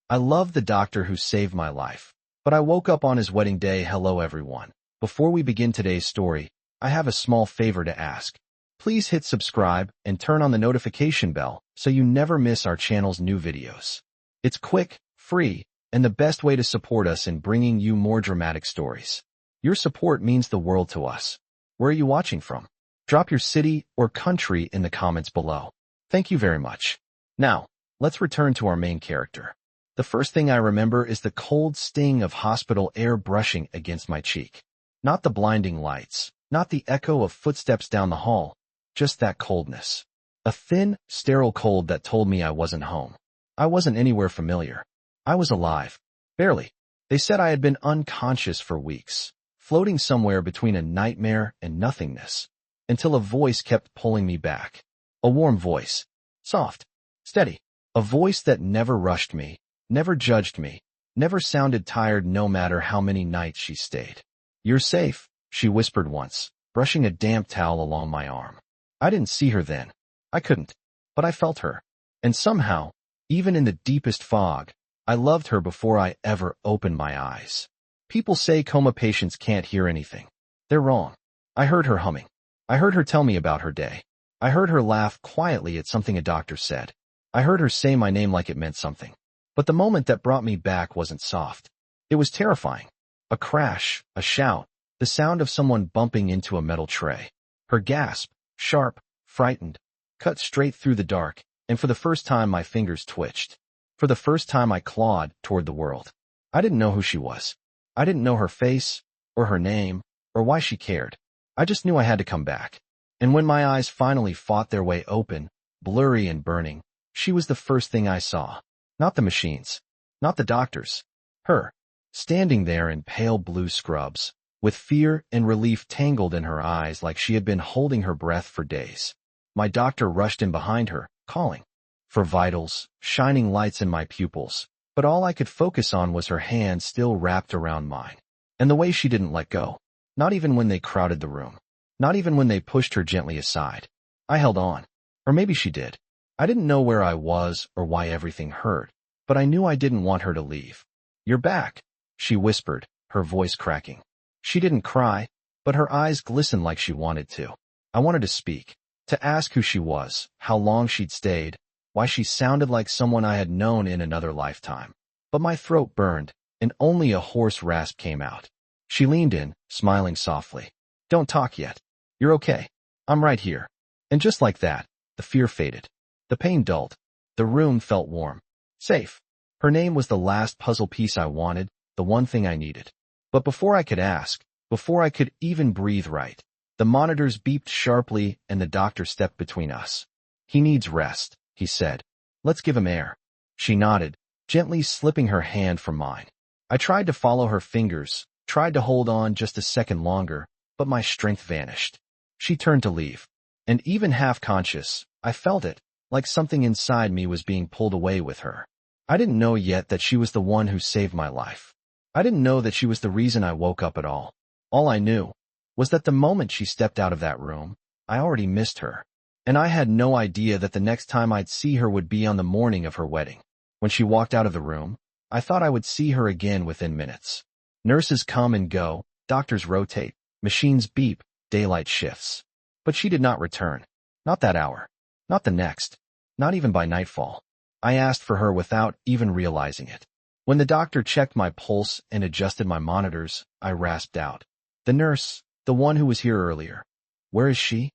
I love the doctor who saved my life, but I woke up on his wedding day. Hello everyone. Before we begin today's story, I have a small favor to ask. Please hit subscribe and turn on the notification bell so you never miss our channel's new videos. It's quick, free, and the best way to support us in bringing you more dramatic stories. Your support means the world to us. Where are you watching from? Drop your city or country in the comments below. Thank you very much. Now, let's return to our main character. The first thing I remember is the cold sting of hospital air brushing against my cheek. Not the blinding lights, not the echo of footsteps down the hall, just that coldness. A thin, sterile cold that told me I wasn't home. I wasn't anywhere familiar. I was alive. Barely. They said I had been unconscious for weeks, floating somewhere between a nightmare and nothingness, until a voice kept pulling me back. A warm voice. Soft. Steady. A voice that never rushed me, never judged me, never sounded tired no matter how many nights she stayed. You're safe, she whispered once, brushing a damp towel along my arm. I didn't see her then. I couldn't. But I felt her. And somehow, even in the deepest fog, I loved her before I ever opened my eyes. People say coma patients can't hear anything. They're wrong. I heard her humming. I heard her tell me about her day. I heard her laugh quietly at something a doctor said. I heard her say my name like it meant something. But the moment that brought me back wasn't soft. It was terrifying. A crash, a shout, the sound of someone bumping into a metal tray. Her gasp, sharp, frightened, cut straight through the dark, and for the first time my fingers twitched. For the first time I clawed toward the world. I didn't know who she was. I didn't know her face, or her name, or why she cared. I just knew I had to come back. And when my eyes finally fought their way open, blurry and burning, she was the first thing I saw. Not the machines. Not the doctors. Her. Standing there in pale blue scrubs, with fear and relief tangled in her eyes like she had been holding her breath for days. My doctor rushed in behind her, calling for vitals, shining lights in my pupils, but all I could focus on was her hand still wrapped around mine. And the way she didn't let go. Not even when they crowded the room. Not even when they pushed her gently aside. I held on. Or maybe she did. I didn't know where I was or why everything hurt, but I knew I didn't want her to leave. You're back, she whispered, her voice cracking. She didn't cry, but her eyes glistened like she wanted to. I wanted to speak, to ask who she was, how long she'd stayed, why she sounded like someone I had known in another lifetime. But my throat burned, and only a hoarse rasp came out. She leaned in, smiling softly. Don't talk yet. You're okay. I'm right here. And just like that, the fear faded. The pain dulled. The room felt warm. Safe. Her name was the last puzzle piece I wanted, the one thing I needed. But before I could ask, before I could even breathe right, the monitors beeped sharply and the doctor stepped between us. He needs rest, he said. Let's give him air. She nodded, gently slipping her hand from mine. I tried to follow her fingers, tried to hold on just a second longer, but my strength vanished. She turned to leave. And even half-conscious, I felt it, like something inside me was being pulled away with her. I didn't know yet that she was the one who saved my life. I didn't know that she was the reason I woke up at all. All I knew was that the moment she stepped out of that room, I already missed her. And I had no idea that the next time I'd see her would be on the morning of her wedding. When she walked out of the room, I thought I would see her again within minutes. Nurses come and go, doctors rotate, machines beep, daylight shifts. But she did not return. Not that hour. Not the next. Not even by nightfall. I asked for her without even realizing it. When the doctor checked my pulse and adjusted my monitors, I rasped out. The nurse, the one who was here earlier. Where is she?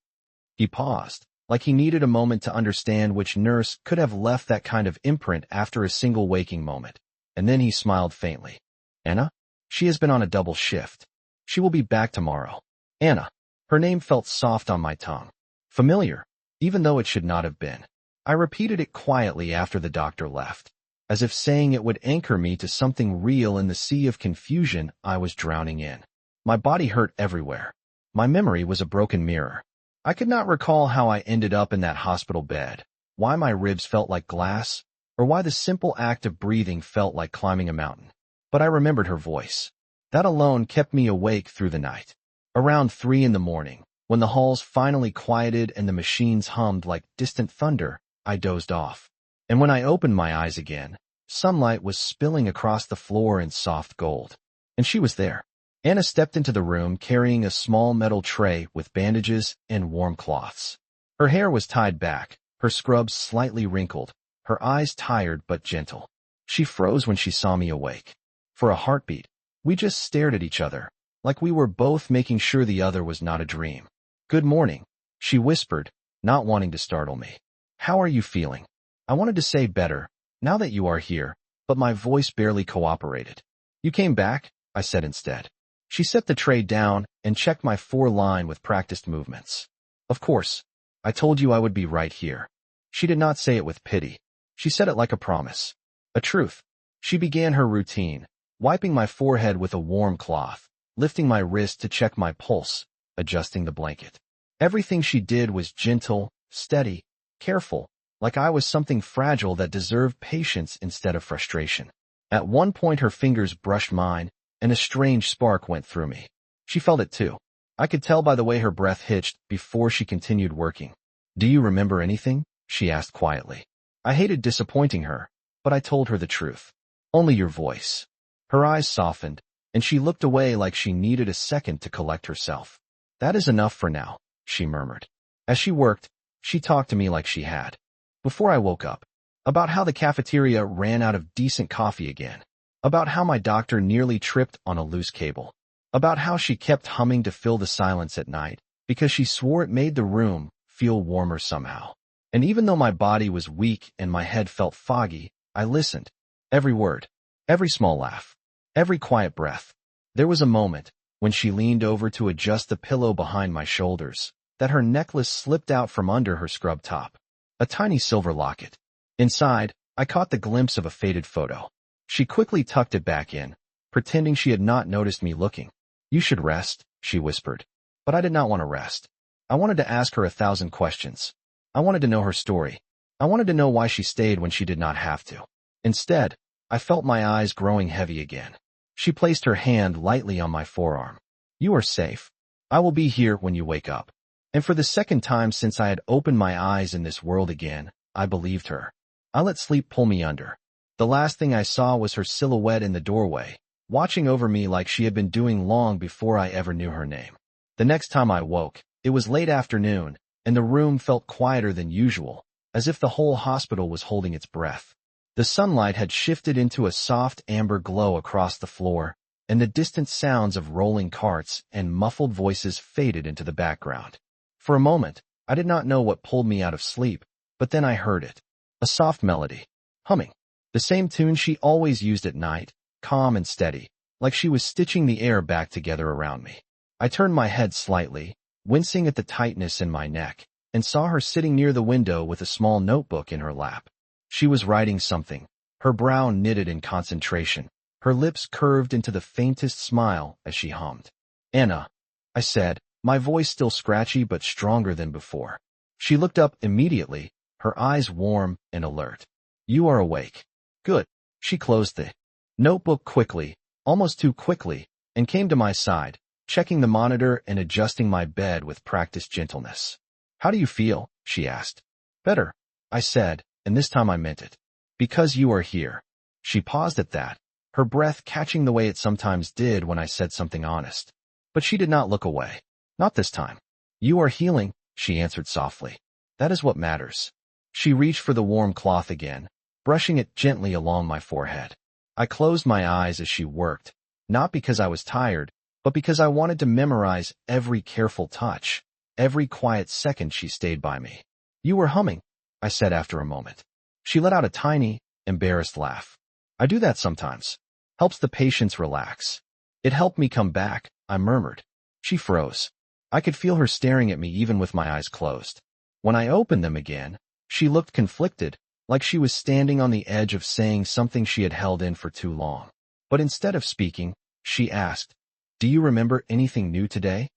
He paused, like he needed a moment to understand which nurse could have left that kind of imprint after a single waking moment. And then he smiled faintly. Anna? She has been on a double shift. She will be back tomorrow. Anna. Her name felt soft on my tongue. Familiar, even though it should not have been. I repeated it quietly after the doctor left, as if saying it would anchor me to something real in the sea of confusion I was drowning in. My body hurt everywhere. My memory was a broken mirror. I could not recall how I ended up in that hospital bed, why my ribs felt like glass, or why the simple act of breathing felt like climbing a mountain. But I remembered her voice. That alone kept me awake through the night. Around 3 in the morning, when the halls finally quieted and the machines hummed like distant thunder, I dozed off. And when I opened my eyes again, Sunlight was spilling across the floor in soft gold. And she was there. Anna stepped into the room carrying a small metal tray with bandages and warm cloths. Her hair was tied back, her scrubs slightly wrinkled, her eyes tired but gentle. She froze when she saw me awake. For a heartbeat, we just stared at each other, like we were both making sure the other was not a dream. "Good morning," she whispered, not wanting to startle me. "How are you feeling?" I wanted to say better, now that you are here, but my voice barely cooperated. "You came back," I said instead. She set the tray down and checked my foreline with practiced movements. "Of course. I told you I would be right here." She did not say it with pity. She said it like a promise. A truth. She began her routine, wiping my forehead with a warm cloth, lifting my wrist to check my pulse, adjusting the blanket. Everything she did was gentle, steady, careful, like I was something fragile that deserved patience instead of frustration. At one point her fingers brushed mine, and a strange spark went through me. She felt it too. I could tell by the way her breath hitched before she continued working. "Do you remember anything?" she asked quietly. I hated disappointing her, but I told her the truth. "Only your voice." Her eyes softened, and she looked away like she needed a second to collect herself. "That is enough for now," she murmured. As she worked, she talked to me like she had. Before I woke up, about how the cafeteria ran out of decent coffee again, about how my doctor nearly tripped on a loose cable, about how she kept humming to fill the silence at night because she swore it made the room feel warmer somehow. And even though my body was weak and my head felt foggy, I listened. Every word, every small laugh, every quiet breath. There was a moment, when she leaned over to adjust the pillow behind my shoulders, that her necklace slipped out from under her scrub top. A tiny silver locket. Inside, I caught the glimpse of a faded photo. She quickly tucked it back in, pretending she had not noticed me looking. "You should rest," she whispered. But I did not want to rest. I wanted to ask her 1,000 questions. I wanted to know her story. I wanted to know why she stayed when she did not have to. Instead, I felt my eyes growing heavy again. She placed her hand lightly on my forearm. "You are safe. I will be here when you wake up." And for the second time since I had opened my eyes in this world again, I believed her. I let sleep pull me under. The last thing I saw was her silhouette in the doorway, watching over me like she had been doing long before I ever knew her name. The next time I woke, it was late afternoon, and the room felt quieter than usual, as if the whole hospital was holding its breath. The sunlight had shifted into a soft amber glow across the floor, and the distant sounds of rolling carts and muffled voices faded into the background. For a moment, I did not know what pulled me out of sleep, but then I heard it. A soft melody. Humming. The same tune she always used at night, calm and steady, like she was stitching the air back together around me. I turned my head slightly, wincing at the tightness in my neck, and saw her sitting near the window with a small notebook in her lap. She was writing something, her brow knitted in concentration, her lips curved into the faintest smile as she hummed. "Anna," I said, my voice still scratchy but stronger than before. She looked up immediately, her eyes warm and alert. "You are awake." "Good." She closed the notebook quickly, almost too quickly, and came to my side, checking the monitor and adjusting my bed with practiced gentleness. "How do you feel?" she asked. "Better," I said, and this time I meant it. "Because you are here." She paused at that, her breath catching the way it sometimes did when I said something honest. But she did not look away. "Not this time." "You are healing," she answered softly. "That is what matters." She reached for the warm cloth again, brushing it gently along my forehead. I closed my eyes as she worked, not because I was tired, but because I wanted to memorize every careful touch, every quiet second she stayed by me. "You were humming," I said after a moment. She let out a tiny, embarrassed laugh. "I do that sometimes. Helps the patients relax." "It helped me come back," I murmured. She froze. I could feel her staring at me even with my eyes closed. When I opened them again, she looked conflicted, like she was standing on the edge of saying something she had held in for too long. But instead of speaking, she asked, "Do you remember anything new today?"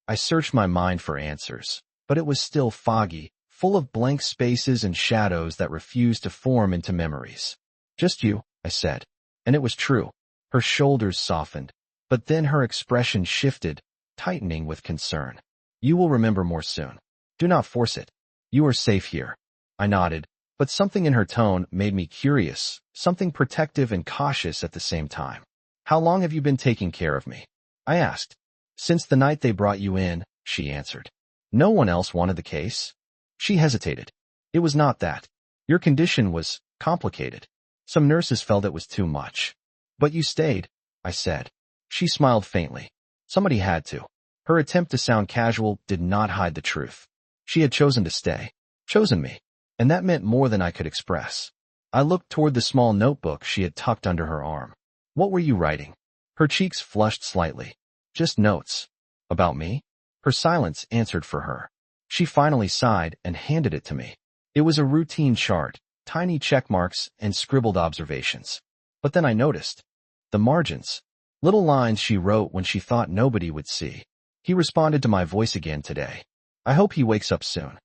I searched my mind for answers, but it was still foggy, full of blank spaces and shadows that refused to form into memories. "Just you," I said. And it was true. Her shoulders softened, but then her expression shifted, tightening with concern. "You will remember more soon. Do not force it. You are safe here." I nodded, but something in her tone made me curious, something protective and cautious at the same time. "How long have you been taking care of me?" I asked. "Since the night they brought you in," she answered. "No one else wanted the case?" She hesitated. "It was not that. Your condition was complicated. Some nurses felt it was too much. But you stayed," I said. She smiled faintly. "Somebody had to." Her attempt to sound casual did not hide the truth. She had chosen to stay. Chosen me. And that meant more than I could express. I looked toward the small notebook she had tucked under her arm. "What were you writing?" Her cheeks flushed slightly. "Just notes." "About me?" Her silence answered for her. She finally sighed and handed it to me. It was a routine chart, tiny check marks and scribbled observations. But then I noticed the margins. Little lines she wrote when she thought nobody would see. "He responded to my voice again today. I hope he wakes up soon.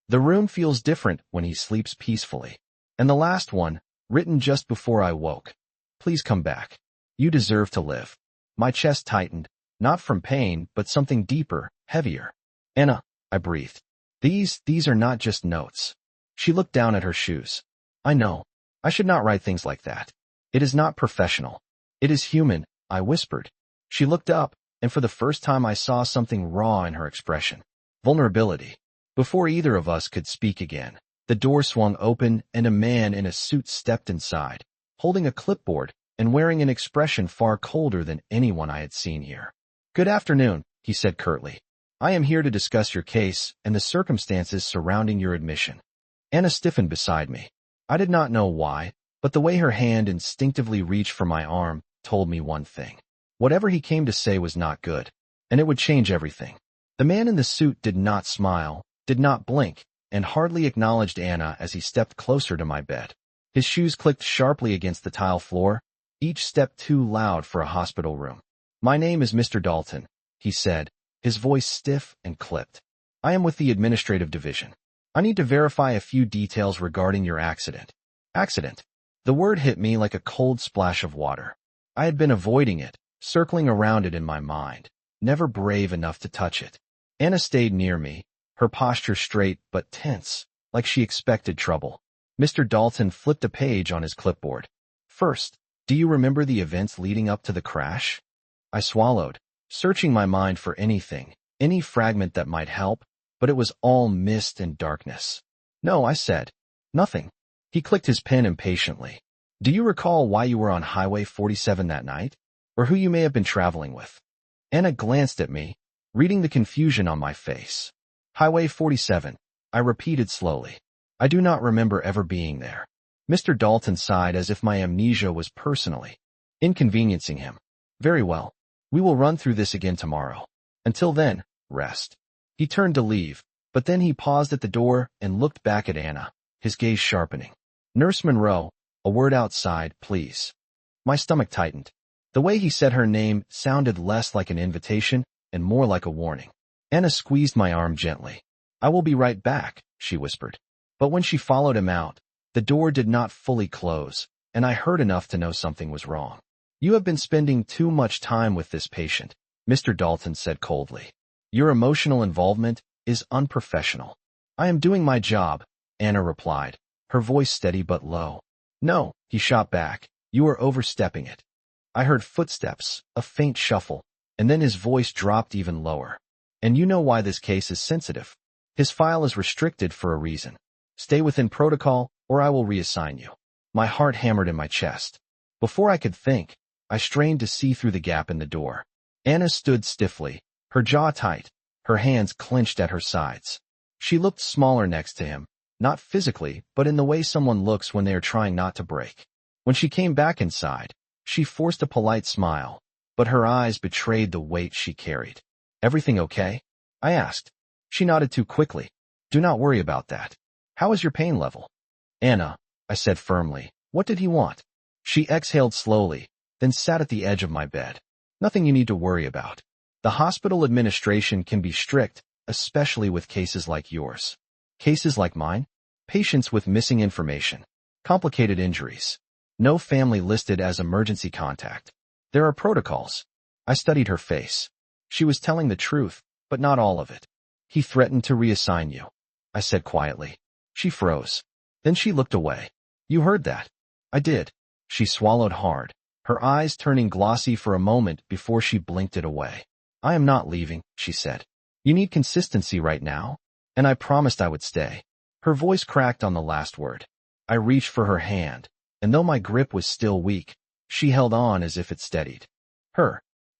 The room feels different when he sleeps peacefully." And the last one, written just before I woke. "Please come back. You deserve to live." My chest tightened, not from pain, but something deeper, heavier. "Anna," I breathed. These are not just notes." She looked down at her shoes. "I know. I should not write things like that. It is not professional. It is human," I whispered. She looked up, and for the first time I saw something raw in her expression. Vulnerability. Before either of us could speak again, the door swung open and a man in a suit stepped inside, holding a clipboard and wearing an expression far colder than anyone I had seen here. "Good afternoon," he said curtly. "I am here to discuss your case and the circumstances surrounding your admission." Anna stiffened beside me. I did not know why, but the way her hand instinctively reached for my arm told me one thing. Whatever he came to say was not good, and it would change everything. The man in the suit did not smile, did not blink, and hardly acknowledged Anna as he stepped closer to my bed. His shoes clicked sharply against the tile floor, each step too loud for a hospital room. "My name is Mr. Dalton," he said, his voice stiff and clipped. "I am with the administrative division. I need to verify a few details regarding your accident." Accident. The word hit me like a cold splash of water. I had been avoiding it, circling around it in my mind, never brave enough to touch it. Anna stayed near me, her posture straight but tense, like she expected trouble. Mr. Dalton flipped a page on his clipboard. "First, do you remember the events leading up to the crash?" I swallowed, searching my mind for anything, any fragment that might help, but it was all mist and darkness. "No," I said. "Nothing." He clicked his pen impatiently. "Do you recall why you were on Highway 47 that night? Or who you may have been traveling with?" Anna glanced at me, reading the confusion on my face. "Highway 47, I repeated slowly. "I do not remember ever being there." Mr. Dalton sighed as if my amnesia was personally inconveniencing him. "Very well. We will run through this again tomorrow. Until then, rest." He turned to leave, but then he paused at the door and looked back at Anna, his gaze sharpening. "Nurse Monroe, a word outside, please." My stomach tightened. The way he said her name sounded less like an invitation and more like a warning. Anna squeezed my arm gently. "I will be right back," she whispered. But when she followed him out, the door did not fully close, and I heard enough to know something was wrong. "You have been spending too much time with this patient," Mr. Dalton said coldly. "Your emotional involvement is unprofessional." "I am doing my job," Anna replied, her voice steady but low. "No," he shot back, "you are overstepping it." I heard footsteps, a faint shuffle, and then his voice dropped even lower. "And you know why this case is sensitive. His file is restricted for a reason. Stay within protocol, or I will reassign you." My heart hammered in my chest. Before I could think, I strained to see through the gap in the door. Anna stood stiffly, her jaw tight, her hands clenched at her sides. She looked smaller next to him, not physically, but in the way someone looks when they are trying not to break. When she came back inside, she forced a polite smile, but her eyes betrayed the weight she carried. "Everything okay?" I asked. She nodded too quickly. "Do not worry about that. How is your pain level?" "Anna," I said firmly, "what did he want?" She exhaled slowly, then sat at the edge of my bed. "Nothing you need to worry about. The hospital administration can be strict, especially with cases like yours." "Cases like mine?" "Patients with missing information, complicated injuries. No family listed as emergency contact. There are protocols." I studied her face. She was telling the truth, but not all of it. "He threatened to reassign you," I said quietly. She froze. Then she looked away. You heard that? I did. She swallowed hard, her eyes turning glossy for a moment before she blinked it away. I am not leaving, she said. You need consistency right now, and I promised I would stay. Her voice cracked on the last word. I reached for her hand, and though my grip was still weak, she held on as if it steadied.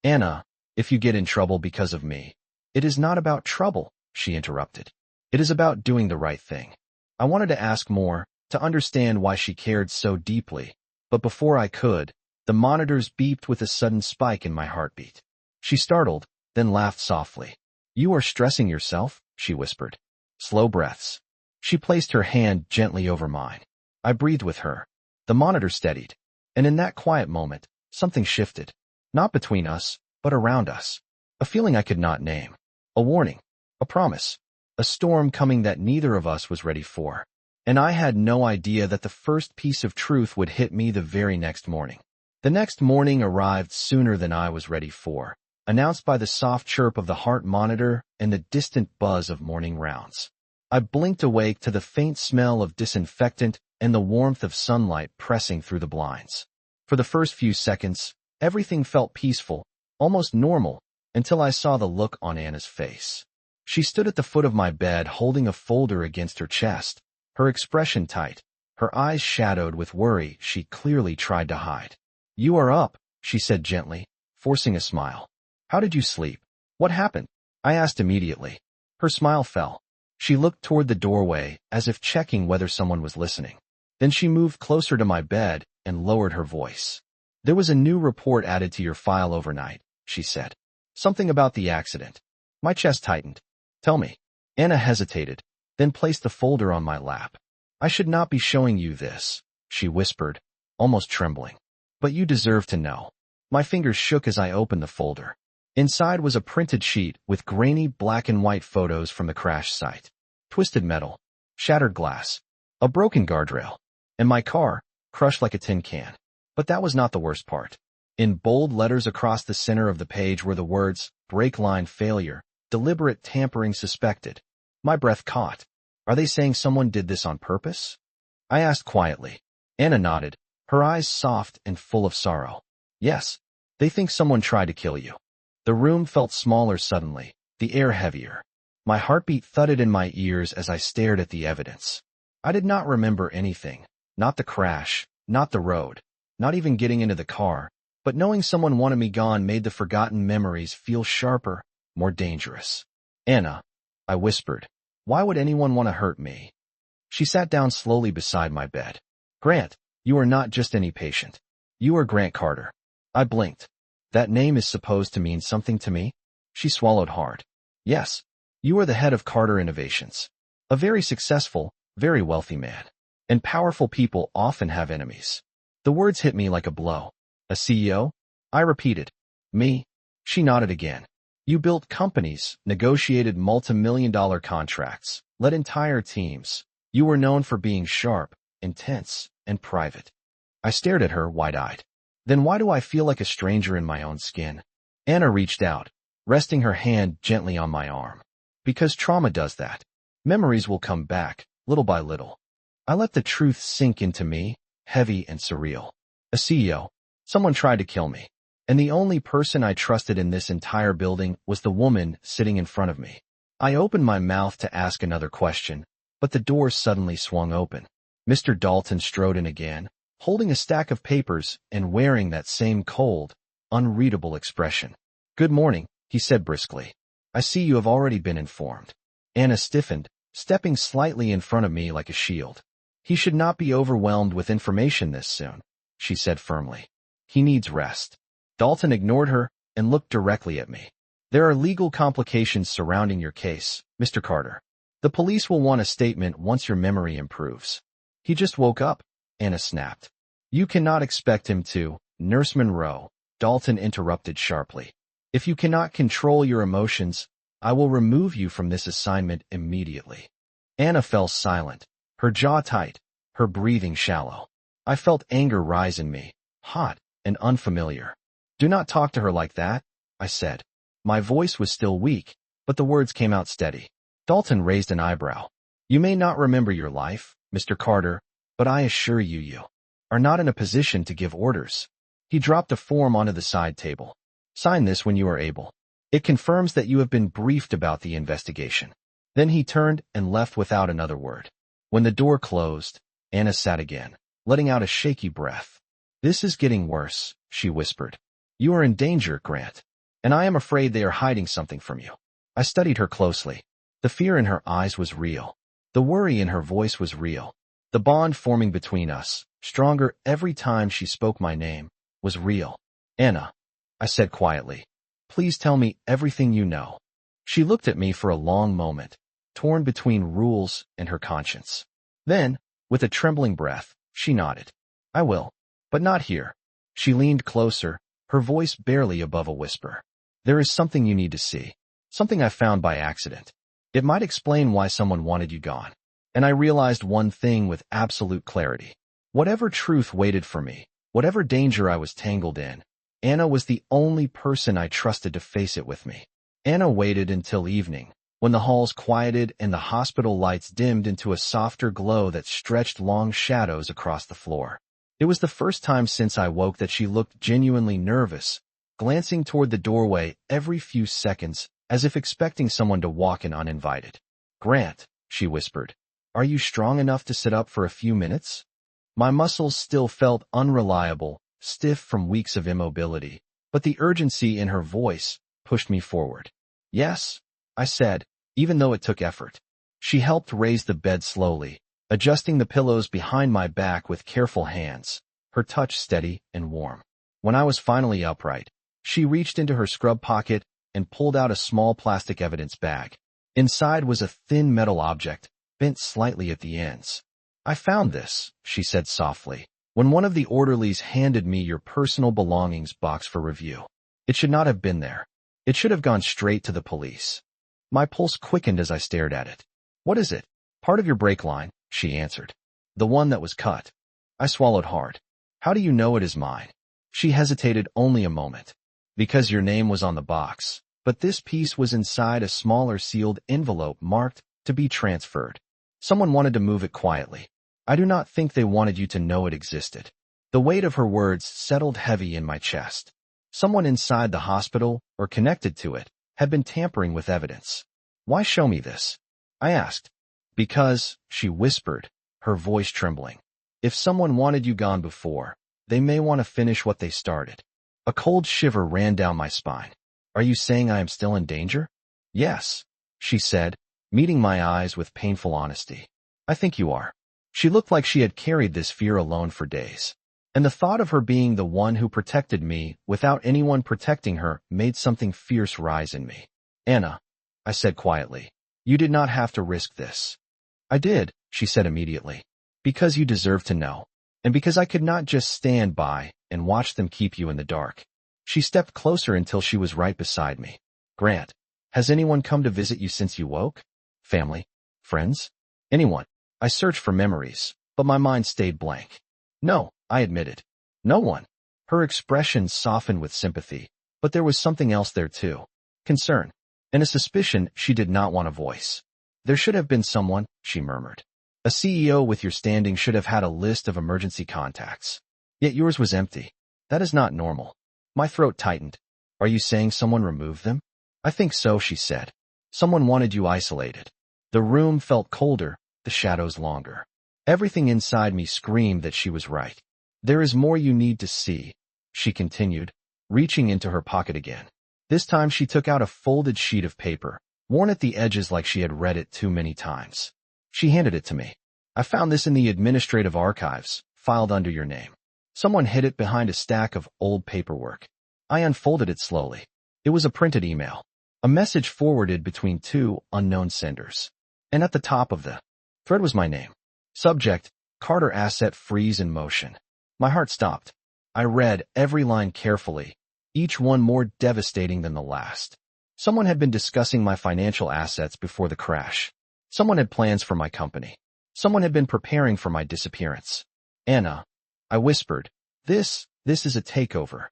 Anna, if you get in trouble because of me, it is not about trouble, she interrupted. It is about doing the right thing. I wanted to ask more, to understand why she cared so deeply, but before I could, the monitors beeped with a sudden spike in my heartbeat. She startled, then laughed softly. You are stressing yourself, she whispered. Slow breaths. She placed her hand gently over mine. I breathed with her. The monitor steadied, and in that quiet moment, something shifted. Not between us, but around us. A feeling I could not name. A warning. A promise. A storm coming that neither of us was ready for. And I had no idea that the first piece of truth would hit me the very next morning. The next morning arrived sooner than I was ready for, announced by the soft chirp of the heart monitor and the distant buzz of morning rounds. I blinked awake to the faint smell of disinfectant and the warmth of sunlight pressing through the blinds. For the first few seconds, everything felt peaceful, almost normal, until I saw the look on Anna's face. She stood at the foot of my bed holding a folder against her chest, her expression tight, her eyes shadowed with worry she clearly tried to hide. You are up, she said gently, forcing a smile. How did you sleep? What happened? I asked immediately. Her smile fell. She looked toward the doorway as if checking whether someone was listening. Then she moved closer to my bed and lowered her voice. There was a new report added to your file overnight, she said. Something about the accident. My chest tightened. Tell me. Anna hesitated, then placed the folder on my lap. I should not be showing you this, she whispered, almost trembling. But you deserve to know. My fingers shook as I opened the folder. Inside was a printed sheet with grainy black and white photos from the crash site. Twisted metal, shattered glass, a broken guardrail, and my car, crushed like a tin can. But that was not the worst part. In bold letters across the center of the page were the words, brake line failure, deliberate tampering suspected. My breath caught. Are they saying someone did this on purpose? I asked quietly. Anna nodded, her eyes soft and full of sorrow. Yes, they think someone tried to kill you. The room felt smaller suddenly, the air heavier. My heartbeat thudded in my ears as I stared at the evidence. I did not remember anything, not the crash, not the road, not even getting into the car, but knowing someone wanted me gone made the forgotten memories feel sharper, more dangerous. Anna, I whispered, why would anyone want to hurt me? She sat down slowly beside my bed. Grant, you are not just any patient. You are Grant Carter. I blinked. That name is supposed to mean something to me? She swallowed hard. Yes, you are the head of Carter Innovations. A very successful, very wealthy man. And powerful people often have enemies. The words hit me like a blow. A CEO? I repeated. Me? She nodded again. You built companies, negotiated multi-million-dollar contracts, led entire teams. You were known for being sharp, intense, and private. I stared at her wide-eyed. Then why do I feel like a stranger in my own skin? Anna reached out, resting her hand gently on my arm. Because trauma does that. Memories will come back, little by little. I let the truth sink into me, heavy and surreal. A CEO. Someone tried to kill me. And the only person I trusted in this entire building was the woman sitting in front of me. I opened my mouth to ask another question, but the door suddenly swung open. Mr. Dalton strode in again, holding a stack of papers and wearing that same cold, unreadable expression. Good morning, he said briskly. I see you have already been informed. Anna stiffened, stepping slightly in front of me like a shield. He should not be overwhelmed with information this soon, she said firmly. He needs rest. Dalton ignored her and looked directly at me. There are legal complications surrounding your case, Mr. Carter. The police will want a statement once your memory improves. He just woke up, Anna snapped. You cannot expect him to, Nurse Monroe, Dalton interrupted sharply. If you cannot control your emotions, I will remove you from this assignment immediately. Anna fell silent, her jaw tight, her breathing shallow. I felt anger rise in me, hot and unfamiliar. Do not talk to her like that, I said. My voice was still weak, but the words came out steady. Dalton raised an eyebrow. You may not remember your life, Mr. Carter, but I assure you, you are not in a position to give orders. He dropped a form onto the side table. Sign this when you are able. It confirms that you have been briefed about the investigation. Then he turned and left without another word. When the door closed, Anna sat again, letting out a shaky breath. This is getting worse, she whispered. You are in danger, Grant, and I am afraid they are hiding something from you. I studied her closely. The fear in her eyes was real. The worry in her voice was real. The bond forming between us, stronger every time she spoke my name, was real. Anna, I said quietly, please tell me everything you know. She looked at me for a long moment, torn between rules and her conscience. Then, with a trembling breath, she nodded. I will, but not here. She leaned closer, her voice barely above a whisper. There is something you need to see. Something I found by accident. It might explain why someone wanted you gone. And I realized one thing with absolute clarity. Whatever truth waited for me, whatever danger I was tangled in, Anna was the only person I trusted to face it with me. Anna waited until evening, when the halls quieted and the hospital lights dimmed into a softer glow that stretched long shadows across the floor. It was the first time since I woke that she looked genuinely nervous, glancing toward the doorway every few seconds, as if expecting someone to walk in uninvited. Grant, she whispered, are you strong enough to sit up for a few minutes? My muscles still felt unreliable, stiff from weeks of immobility, but the urgency in her voice pushed me forward. Yes, I said, even though it took effort. She helped raise the bed slowly, adjusting the pillows behind my back with careful hands, her touch steady and warm. When I was finally upright, she reached into her scrub pocket and pulled out a small plastic evidence bag. Inside was a thin metal object, bent slightly at the ends. I found this, she said softly, when one of the orderlies handed me your personal belongings box for review. It should not have been there. It should have gone straight to the police. My pulse quickened as I stared at it. What is it? Part of your brake line, she answered. The one that was cut. I swallowed hard. How do you know it is mine? She hesitated only a moment. Because your name was on the box, but this piece was inside a smaller sealed envelope marked to be transferred. Someone wanted to move it quietly. I do not think they wanted you to know it existed. The weight of her words settled heavy in my chest. Someone inside the hospital, or connected to it, had been tampering with evidence. Why show me this? I asked. Because, she whispered, her voice trembling. If someone wanted you gone before, they may want to finish what they started. A cold shiver ran down my spine. Are you saying I am still in danger? Yes, she said, meeting my eyes with painful honesty. I think you are. She looked like she had carried this fear alone for days. And the thought of her being the one who protected me without anyone protecting her made something fierce rise in me. Anna, I said quietly, you did not have to risk this. I did, she said immediately. Because you deserve to know. And because I could not just stand by and watch them keep you in the dark. She stepped closer until she was right beside me. Grant, has anyone come to visit you since you woke? Family? Friends? Anyone? I searched for memories, but my mind stayed blank. No, I admitted. No one. Her expression softened with sympathy, but there was something else there too. Concern. And a suspicion she did not want to voice. There should have been someone, she murmured. A CEO with your standing should have had a list of emergency contacts. Yet yours was empty. That is not normal. My throat tightened. Are you saying someone removed them? I think so, she said. Someone wanted you isolated. The room felt colder, the shadows longer. Everything inside me screamed that she was right. There is more you need to see, she continued, reaching into her pocket again. This time she took out a folded sheet of paper, worn at the edges like she had read it too many times. She handed it to me. I found this in the administrative archives, filed under your name. Someone hid it behind a stack of old paperwork. I unfolded it slowly. It was a printed email. A message forwarded between two unknown senders. And at the top of the thread was my name. Subject, Carter Asset Freeze in Motion. My heart stopped. I read every line carefully, each one more devastating than the last. Someone had been discussing my financial assets before the crash. Someone had plans for my company. Someone had been preparing for my disappearance. Anna, I whispered, this is a takeover.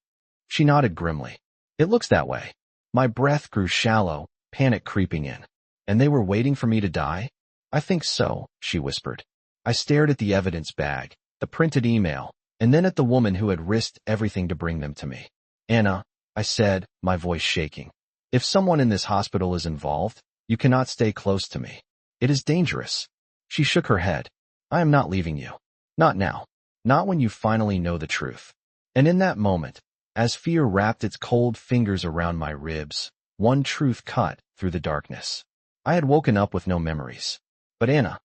She nodded grimly. It looks that way. My breath grew shallow, panic creeping in. And they were waiting for me to die? I think so, she whispered. I stared at the evidence bag, the printed email, and then at the woman who had risked everything to bring them to me. Anna, I said, my voice shaking. If someone in this hospital is involved, you cannot stay close to me. It is dangerous. She shook her head. I am not leaving you. Not now. Not when you finally know the truth. And in that moment, as fear wrapped its cold fingers around my ribs, one truth cut through the darkness. I had woken up with no memories. But Anna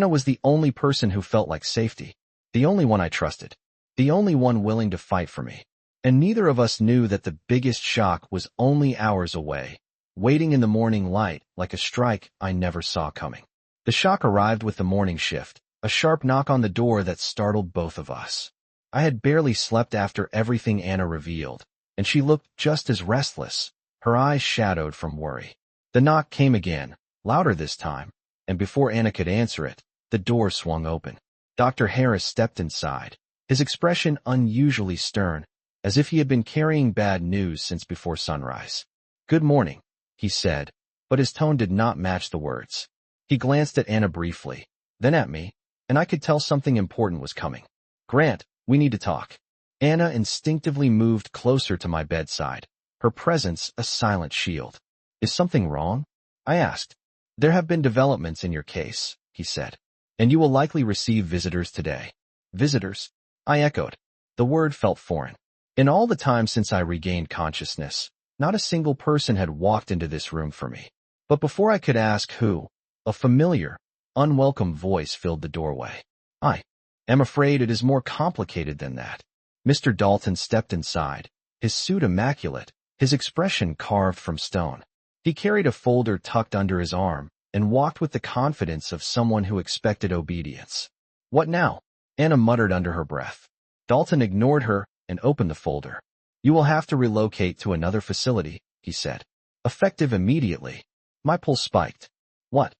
was the only person who felt like safety. The only one I trusted. The only one willing to fight for me. And neither of us knew that the biggest shock was only hours away, waiting in the morning light like a strike I never saw coming. The shock arrived with the morning shift, a sharp knock on the door that startled both of us. I had barely slept after everything Anna revealed, and she looked just as restless, her eyes shadowed from worry. The knock came again, louder this time, and before Anna could answer it, the door swung open. Dr. Harris stepped inside, his expression unusually stern, as if he had been carrying bad news since before sunrise. Good morning, he said, but his tone did not match the words. He glanced at Anna briefly, then at me, and I could tell something important was coming. Grant, we need to talk. Anna instinctively moved closer to my bedside, her presence a silent shield. Is something wrong? I asked. There have been developments in your case, he said, and you will likely receive visitors today. Visitors? I echoed. The word felt foreign. In all the time since I regained consciousness, not a single person had walked into this room for me. But before I could ask who, a familiar, unwelcome voice filled the doorway. I am afraid it is more complicated than that. Mr. Dalton stepped inside, his suit immaculate, his expression carved from stone. He carried a folder tucked under his arm and walked with the confidence of someone who expected obedience. What now? Anna muttered under her breath. Dalton ignored her and opened the folder. You will have to relocate to another facility, he said. Effective immediately. My pulse spiked. What?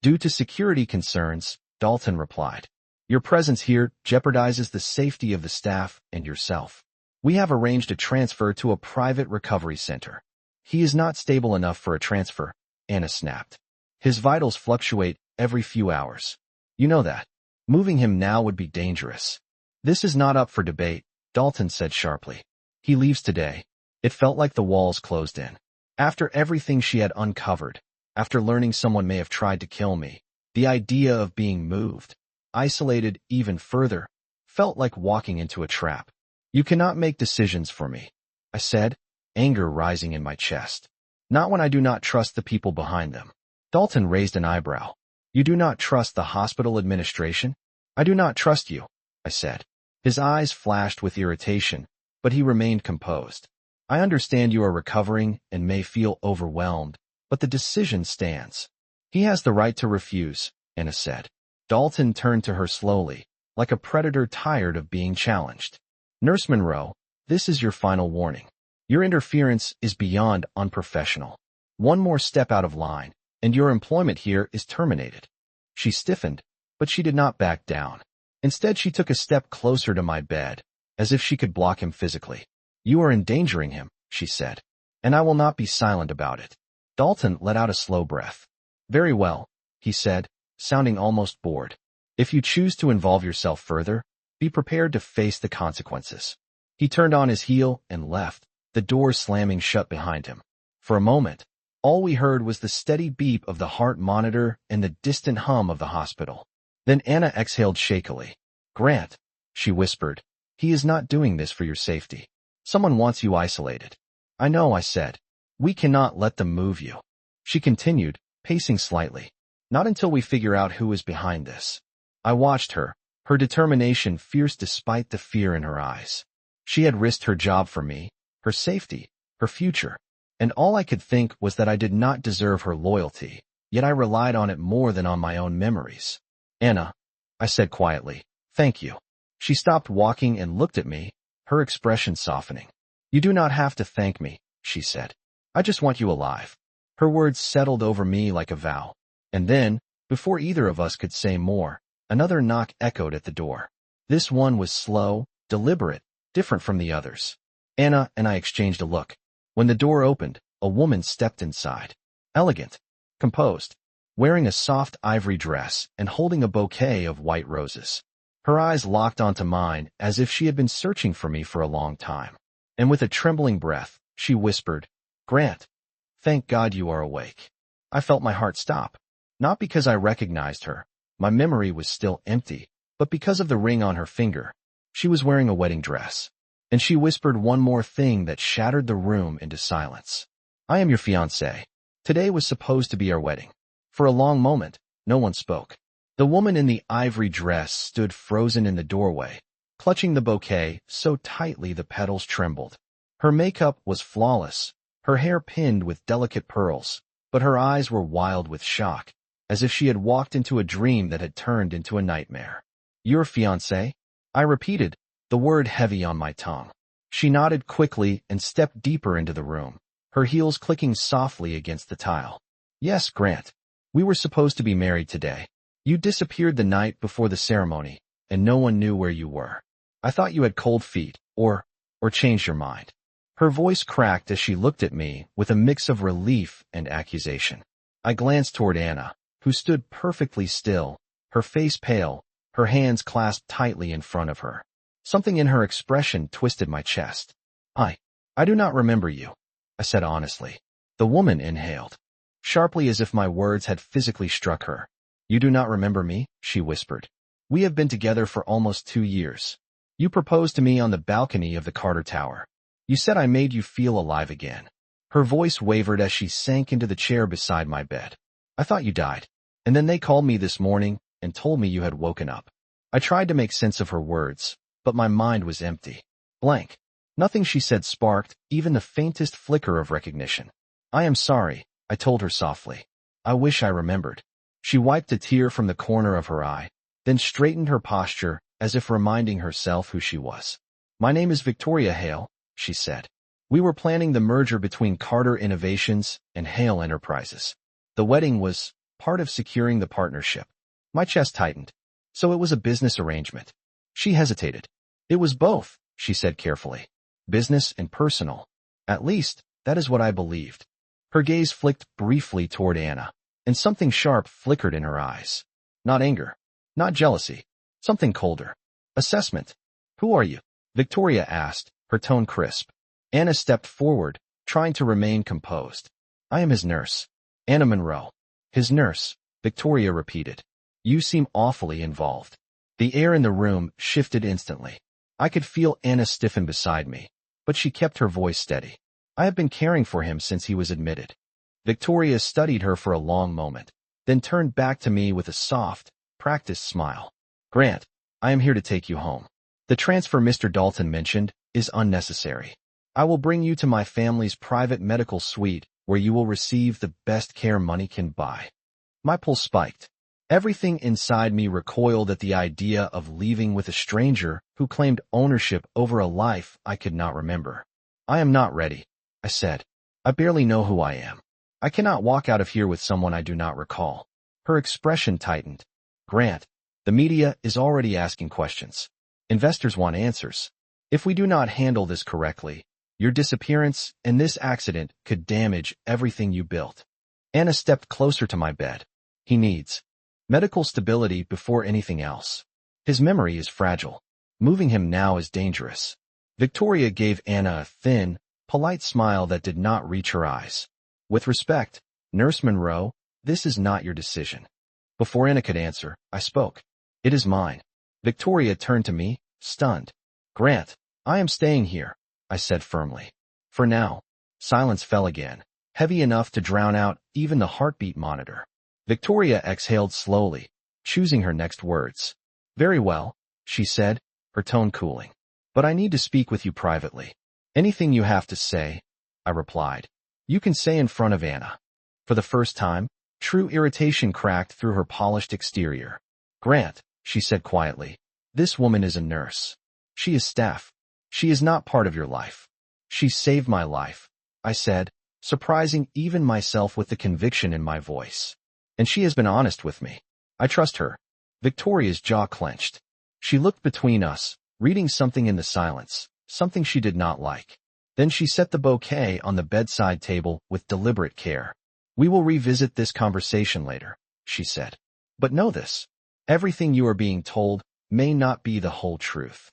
Due to security concerns, Dalton replied. Your presence here jeopardizes the safety of the staff and yourself. We have arranged a transfer to a private recovery center. He is not stable enough for a transfer, Anna snapped. His vitals fluctuate every few hours. You know that. Moving him now would be dangerous. This is not up for debate, Dalton said sharply. He leaves today. It felt like the walls closed in. After everything she had uncovered, after learning someone may have tried to kill me, the idea of being moved, isolated even further, felt like walking into a trap. You cannot make decisions for me, I said, anger rising in my chest. Not when I do not trust the people behind them. Dalton raised an eyebrow. You do not trust the hospital administration? I do not trust you, I said. His eyes flashed with irritation, but he remained composed. I understand you are recovering and may feel overwhelmed, but the decision stands. He has the right to refuse, Anna said. Dalton turned to her slowly, like a predator tired of being challenged. Nurse Monroe, this is your final warning. Your interference is beyond unprofessional. One more step out of line, and your employment here is terminated. She stiffened, but she did not back down. Instead, she took a step closer to my bed, as if she could block him physically. You are endangering him, she said, and I will not be silent about it. Dalton let out a slow breath. Very well, he said, sounding almost bored. If you choose to involve yourself further, be prepared to face the consequences. He turned on his heel and left, the door slamming shut behind him. For a moment, all we heard was the steady beep of the heart monitor and the distant hum of the hospital. Then Anna exhaled shakily. Grant, she whispered, he is not doing this for your safety. Someone wants you isolated. I know, I said. We cannot let them move you. She continued, pacing slightly. Not until we figure out who is behind this. I watched her, her determination fierce despite the fear in her eyes. She had risked her job for me, her safety, her future, and all I could think was that I did not deserve her loyalty, yet I relied on it more than on my own memories. Anna, I said quietly, thank you. She stopped walking and looked at me, her expression softening. You do not have to thank me, she said. I just want you alive. Her words settled over me like a vow. And then, before either of us could say more, another knock echoed at the door. This one was slow, deliberate, different from the others. Anna and I exchanged a look. When the door opened, a woman stepped inside. Elegant, composed, wearing a soft ivory dress and holding a bouquet of white roses. Her eyes locked onto mine as if she had been searching for me for a long time. And with a trembling breath, she whispered, "Grant, thank God you are awake." I felt my heart stop. Not because I recognized her. My memory was still empty, but because of the ring on her finger. She was wearing a wedding dress. And she whispered one more thing that shattered the room into silence. "I am your fiancé. Today was supposed to be our wedding." For a long moment, no one spoke. The woman in the ivory dress stood frozen in the doorway, clutching the bouquet so tightly the petals trembled. Her makeup was flawless, her hair pinned with delicate pearls, but her eyes were wild with shock, as if she had walked into a dream that had turned into a nightmare. "Your fiancé?" I repeated, the word heavy on my tongue. She nodded quickly and stepped deeper into the room, her heels clicking softly against the tile. "Yes, Grant. We were supposed to be married today. You disappeared the night before the ceremony, and no one knew where you were. I thought you had cold feet, or changed your mind." Her voice cracked as she looked at me with a mix of relief and accusation. I glanced toward Anna, who stood perfectly still, her face pale, her hands clasped tightly in front of her. Something in her expression twisted my chest. I do not remember you," I said honestly. The woman inhaled, sharply as if my words had physically struck her. "You do not remember me?" she whispered. "We have been together for almost 2 years. You proposed to me on the balcony of the Carter Tower. You said I made you feel alive again." Her voice wavered as she sank into the chair beside my bed. "I thought you died. And then they called me this morning and told me you had woken up." I tried to make sense of her words, but my mind was empty. Blank. Nothing she said sparked even the faintest flicker of recognition. "I am sorry," I told her softly. "I wish I remembered." She wiped a tear from the corner of her eye, then straightened her posture as if reminding herself who she was. "My name is Victoria Hale," she said. "We were planning the merger between Carter Innovations and Hale Enterprises. The wedding was part of securing the partnership." My chest tightened. "So it was a business arrangement." She hesitated. "It was both," she said carefully. "Business and personal. At least, that is what I believed." Her gaze flicked briefly toward Anna, and something sharp flickered in her eyes. Not anger, not jealousy, something colder. "Assessment. Who are you?" Victoria asked, her tone crisp. Anna stepped forward, trying to remain composed. "I am his nurse. Anna Monroe." "His nurse," Victoria repeated. "You seem awfully involved." The air in the room shifted instantly. I could feel Anna stiffen beside me, but she kept her voice steady. "I have been caring for him since he was admitted." Victoria studied her for a long moment, then turned back to me with a soft, practiced smile. "Grant, I am here to take you home. The transfer Mr. Dalton mentioned is unnecessary. I will bring you to my family's private medical suite where you will receive the best care money can buy." My pulse spiked. Everything inside me recoiled at the idea of leaving with a stranger who claimed ownership over a life I could not remember. "I am not ready," I said. "I barely know who I am. I cannot walk out of here with someone I do not recall." Her expression tightened. "Grant, the media is already asking questions. Investors want answers. If we do not handle this correctly, your disappearance and this accident could damage everything you built." Anna stepped closer to my bed. "He needs medical stability before anything else. His memory is fragile. Moving him now is dangerous." Victoria gave Anna a thin, polite smile that did not reach her eyes. "With respect, Nurse Monroe, this is not your decision." Before Anna could answer, I spoke. "It is mine." Victoria turned to me, stunned. "Grant, I am staying here," I said firmly. "For now." Silence fell again, heavy enough to drown out even the heartbeat monitor. Victoria exhaled slowly, choosing her next words. "Very well," she said, her tone cooling. "But I need to speak with you privately." "Anything you have to say," I replied. "You can say in front of Anna." For the first time, true irritation cracked through her polished exterior. "Grant," she said quietly, "this woman is a nurse. She is staff. She is not part of your life." "She saved my life," I said, surprising even myself with the conviction in my voice. "And she has been honest with me. I trust her." Victoria's jaw clenched. She looked between us, reading something in the silence, something she did not like. Then she set the bouquet on the bedside table with deliberate care. "We will revisit this conversation later. she said. But know this. Everything you are being told may not be the whole truth.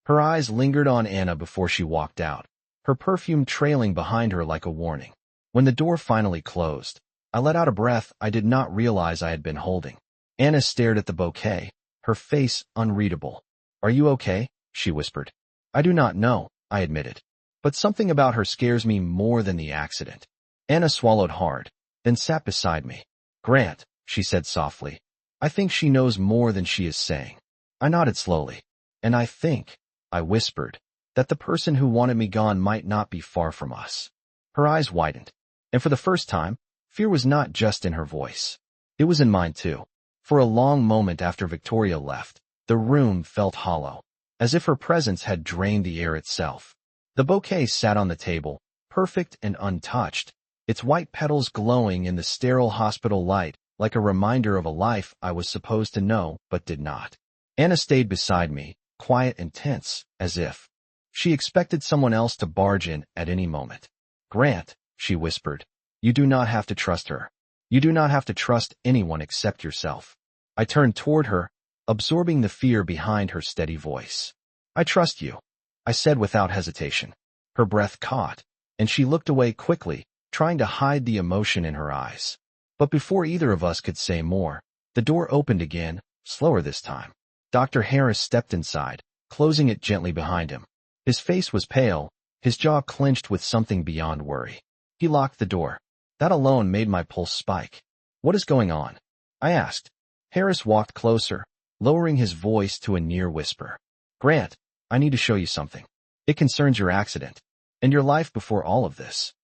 Her eyes lingered on Anna before she walked out, her perfume trailing behind her like a warning. When the door finally closed, I let out a breath I did not realize I had been holding. Anna stared at the bouquet, her face unreadable. "Are you okay?" she whispered. "I do not know," I admitted. "But something about her scares me more than the accident." Anna swallowed hard, then sat beside me. "Grant," she said softly, "I think she knows more than she is saying." I nodded slowly. "And I think," I whispered, "that the person who wanted me gone might not be far from us." Her eyes widened, and for the first time, fear was not just in her voice. It was in mine too. For a long moment after Victoria left, the room felt hollow, as if her presence had drained the air itself. The bouquet sat on the table, perfect and untouched, its white petals glowing in the sterile hospital light like a reminder of a life I was supposed to know but did not. Anna stayed beside me, quiet and tense, as if she expected someone else to barge in at any moment. "Grant," she whispered, "you do not have to trust her. You do not have to trust anyone except yourself." I turned toward her, absorbing the fear behind her steady voice. "I trust you," I said without hesitation. Her breath caught, and she looked away quickly, trying to hide the emotion in her eyes. But before either of us could say more, the door opened again, slower this time. Dr. Harris stepped inside, closing it gently behind him. His face was pale, his jaw clenched with something beyond worry. He locked the door. That alone made my pulse spike. "What is going on?" I asked. Harris walked closer, lowering his voice to a near whisper. "Grant, I need to show you something. It concerns your accident, and your life before all of this."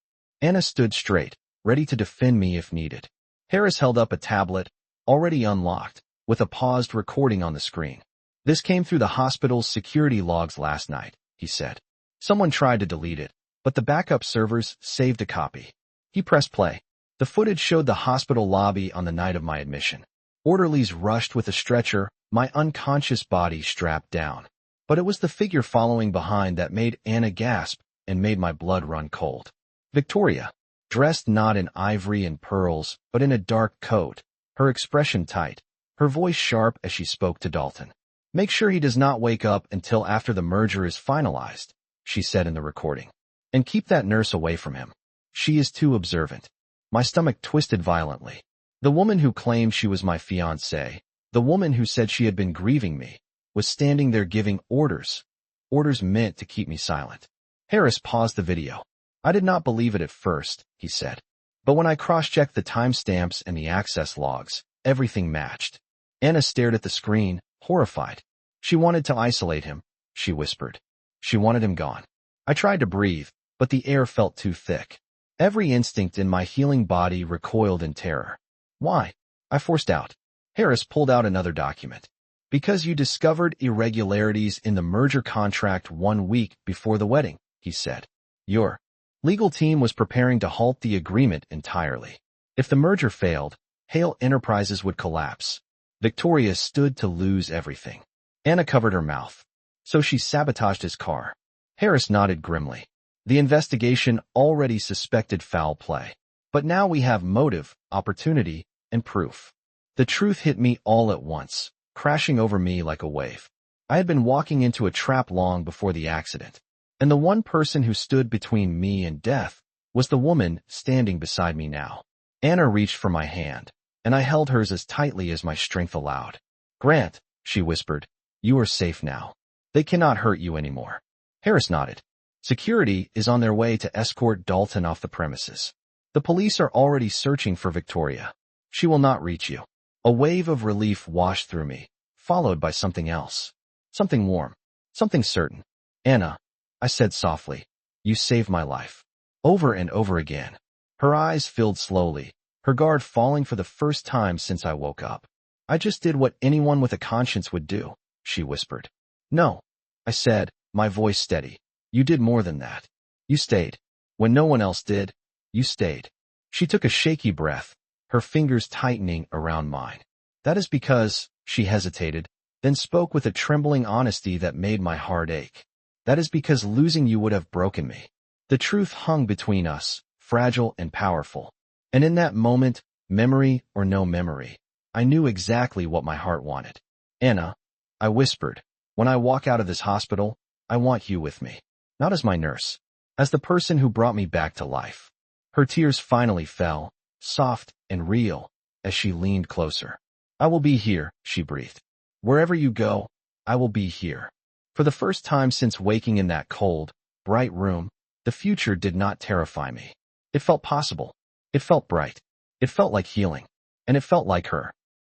Anna stood straight, ready to defend me if needed. Harris held up a tablet, already unlocked, with a paused recording on the screen. "This came through the hospital's security logs last night," he said. "Someone tried to delete it, but the backup servers saved a copy." He pressed play. The footage showed the hospital lobby on the night of my admission. Orderlies rushed with a stretcher, my unconscious body strapped down. But it was the figure following behind that made Anna gasp and made my blood run cold. Victoria, dressed not in ivory and pearls, but in a dark coat, her expression tight, her voice sharp as she spoke to Dalton. "Make sure he does not wake up until after the merger is finalized," she said in the recording. "And keep that nurse away from him. She is too observant." My stomach twisted violently. The woman who claimed she was my fiancée, the woman who said she had been grieving me, was standing there giving orders. Orders meant to keep me silent. Harris paused the video. "I did not believe it at first," he said. "But when I cross-checked the timestamps and the access logs, everything matched." Anna stared at the screen, horrified. "She wanted to isolate him," she whispered. "She wanted him gone." I tried to breathe, but the air felt too thick. Every instinct in my healing body recoiled in terror. "Why?" I forced out. Harris pulled out another document. "Because you discovered irregularities in the merger contract 1 week before the wedding," he said. "Your legal team was preparing to halt the agreement entirely. If the merger failed, Hale Enterprises would collapse. Victoria stood to lose everything." Anna covered her mouth. "So she sabotaged his car." Harris nodded grimly. "The investigation already suspected foul play. But now we have motive, opportunity, and proof." The truth hit me all at once, crashing over me like a wave. I had been walking into a trap long before the accident, and the one person who stood between me and death was the woman standing beside me now. Anna reached for my hand, and I held hers as tightly as my strength allowed. "Grant," she whispered, "you are safe now. They cannot hurt you anymore." Harris nodded. "Security is on their way to escort Dalton off the premises. The police are already searching for Victoria. She will not reach you." A wave of relief washed through me, followed by something else. Something warm. Something certain. "Anna," I said softly, "you saved my life." Over and over again. Her eyes filled slowly, her guard falling for the first time since I woke up. "I just did what anyone with a conscience would do," she whispered. "No," I said, my voice steady. "You did more than that. You stayed. When no one else did, you stayed." She took a shaky breath, her fingers tightening around mine. "That is because," she hesitated, then spoke with a trembling honesty that made my heart ache. "That is because losing you would have broken me." The truth hung between us, fragile and powerful. And in that moment, memory or no memory, I knew exactly what my heart wanted. Anna, I whispered, when I walk out of this hospital, I want you with me. Not as my nurse, as the person who brought me back to life. Her tears finally fell, soft and real, as she leaned closer. I will be here, she breathed. Wherever you go, I will be here. For the first time since waking in that cold, bright room, the future did not terrify me. It felt possible. It felt bright. It felt like healing. And it felt like her.